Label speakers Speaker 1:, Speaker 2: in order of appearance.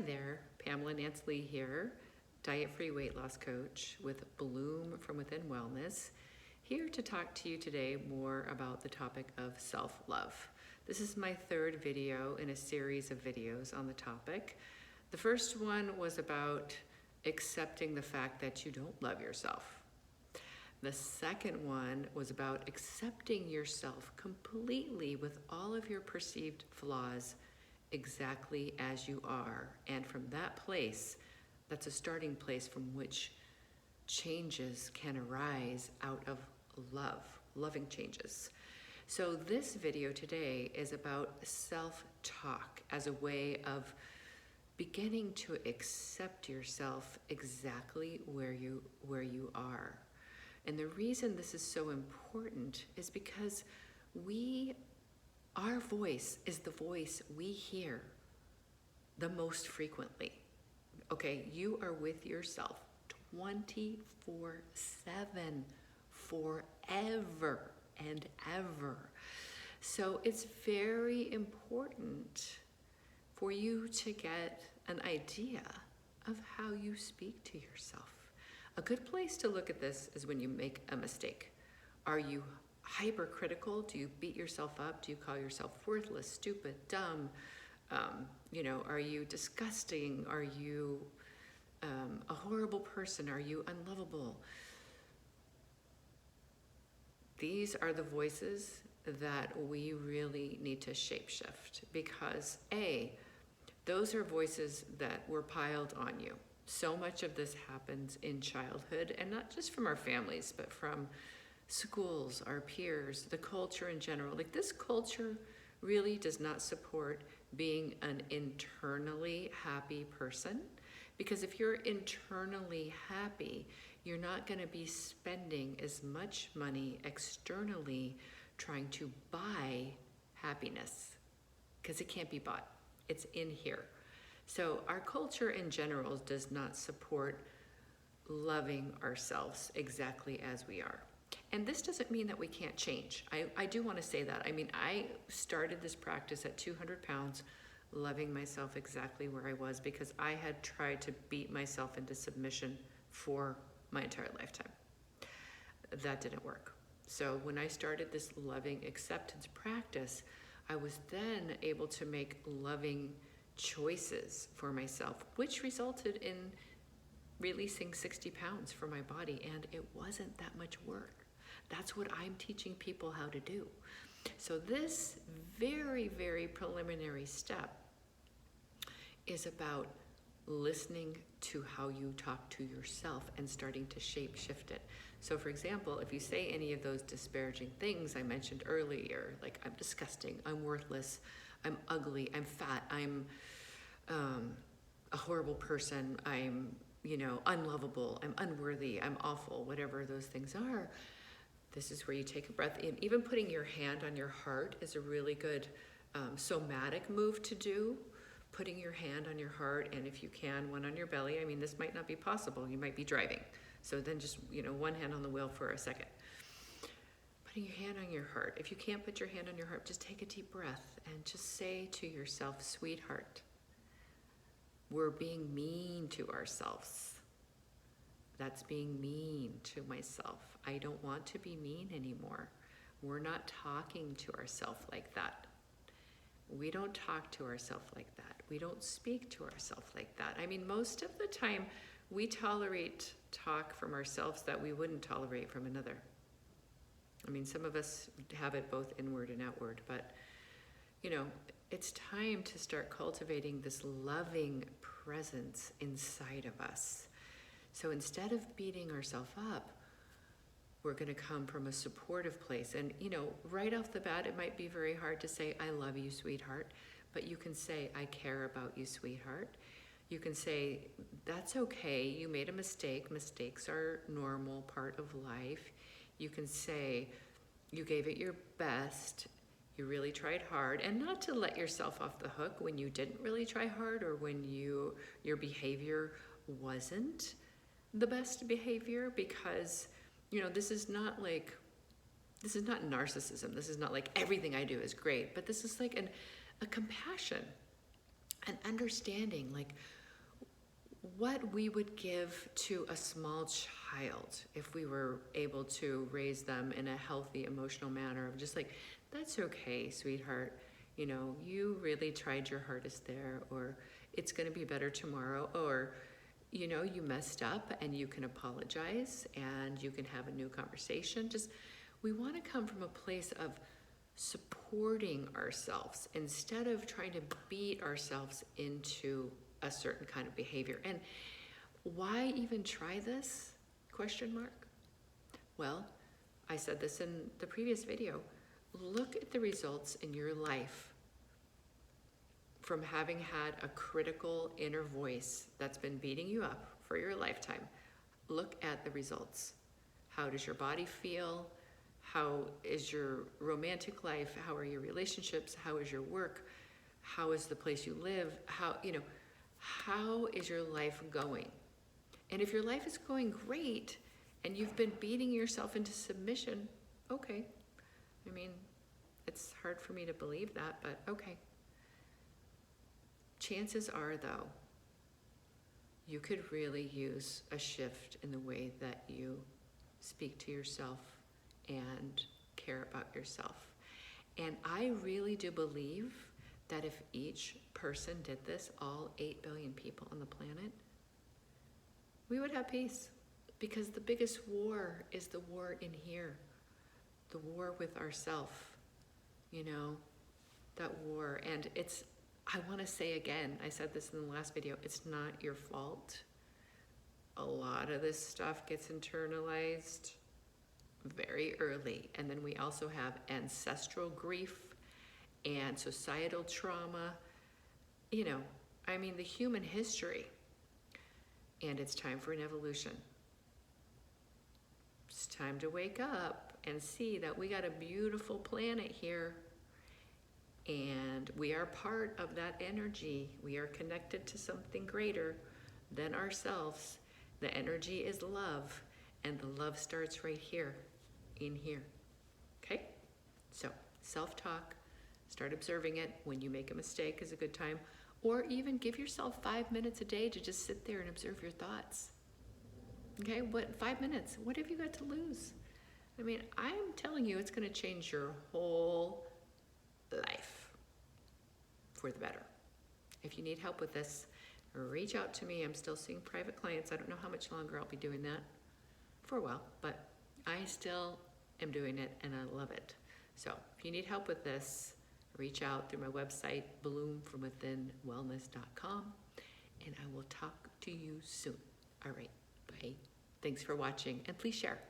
Speaker 1: there, Pamela Nance here, diet-free weight loss coach with Bloom from Within Wellness, here to talk to you today more about the topic of self-love. This is my third video in a series of videos on the topic. The first one was about accepting the fact that you don't love yourself. The second one was about accepting yourself completely with all of your perceived flaws exactly as you are. And from that place, that's a starting place from which changes can arise out of love, loving changes. So this video today is about self-talk as a way of beginning to accept yourself exactly where you are. And the reason this is so important is because our voice is the voice we hear the most frequently. Okay, you are with yourself 24/7, forever and ever. So it's very important for you to get an idea of how you speak to yourself. A good place to look at this is when you make a mistake. Are you hypercritical? Do you beat yourself up? Do you call yourself worthless, stupid, dumb? Are you disgusting? Are you a horrible person? Are you unlovable? These are the voices that we really need to shapeshift because those are voices that were piled on you. So much of this happens in childhood, and not just from our families, but from schools, our peers, the culture in general. Like, this culture really does not support being an internally happy person, because if you're internally happy, you're not going to be spending as much money externally trying to buy happiness, because it can't be bought. It's in here. So our culture in general does not support loving ourselves exactly as we are. And this doesn't mean that we can't change. I do want to say that. I mean, I started this practice at 200 pounds, loving myself exactly where I was because I had tried to beat myself into submission for my entire lifetime. That didn't work. So when I started this loving acceptance practice, I was then able to make loving choices for myself, which resulted in releasing 60 pounds from my body, and it wasn't that much work. That's what I'm teaching people how to do. So this very, very preliminary step is about listening to how you talk to yourself and starting to shape shift it. So for example, if you say any of those disparaging things I mentioned earlier, like I'm disgusting, I'm worthless, I'm ugly, I'm fat, I'm a horrible person, I'm unlovable, I'm unworthy, I'm awful, whatever those things are, this is where you take a breath in. Even putting your hand on your heart is a really good somatic move to do. Putting your hand on your heart, and if you can, one on your belly. I mean, this might not be possible. You might be driving. So then just, one hand on the wheel for a second. Putting your hand on your heart. If you can't put your hand on your heart, just take a deep breath and just say to yourself, sweetheart, we're being mean to ourselves. That's being mean to myself. I don't want to be mean anymore. We're not talking to ourselves like that. We don't talk to ourselves like that. We don't speak to ourselves like that. I mean, most of the time, we tolerate talk from ourselves that we wouldn't tolerate from another. I mean, some of us have it both inward and outward, but, it's time to start cultivating this loving presence inside of us. So instead of beating ourselves up, we're going to come from a supportive place. And, right off the bat, it might be very hard to say, I love you, sweetheart. But you can say, I care about you, sweetheart. You can say, that's okay. You made a mistake. Mistakes are a normal part of life. You can say, you gave it your best. You really tried hard. And not to let yourself off the hook when you didn't really try hard or when your behavior wasn't the best behavior, because this is not narcissism. This is not like everything I do is great, but this is like a compassion. and understanding like what we would give to a small child if we were able to raise them in a healthy emotional manner of just like, that's okay, sweetheart. You know, you really tried your hardest there, or it's going to be better tomorrow, or, you know, you messed up and you can apologize and you can have a new conversation. Just, we want to come from a place of supporting ourselves instead of trying to beat ourselves into a certain kind of behavior. And why even try this? Question mark. Well, I said this in the previous video. Look at the results in your life from having had a critical inner voice that's been beating you up for your lifetime. Look at the results. How does your body feel? How is your romantic life? How are your relationships? How is your work? How is the place you live? How is your life going? And if your life is going great and you've been beating yourself into submission, okay. I mean, it's hard for me to believe that, but okay. Chances are, though, you could really use a shift in the way that you speak to yourself and care about yourself. And I really do believe that if each person did this, all 8 billion people on the planet, we would have peace. Because the biggest war is the war in here, the war with ourself, you know, that war. And it's, I want to say again, I said this in the last video, it's not your fault. A lot of this stuff gets internalized very early. And then we also have ancestral grief and societal trauma, you know, I mean, the human history. And it's time for an evolution. It's time to wake up and see that we got a beautiful planet here. And we are part of that energy. We are connected to something greater than ourselves. The energy is love. And the love starts right here, in here. Okay? So, self-talk. Start observing it. When you make a mistake is a good time. Or even give yourself 5 minutes a day to just sit there and observe your thoughts. Okay, 5 minutes? What have you got to lose? I mean, I'm telling you, it's going to change your whole life for the better. If you need help with this, reach out to me. I'm still seeing private clients. I don't know how much longer I'll be doing that for a while, but I still am doing it and I love it. So if you need help with this, reach out through my website, bloomfromwithinwellness.com, and I will talk to you soon. All right, bye. Thanks for watching, and please share.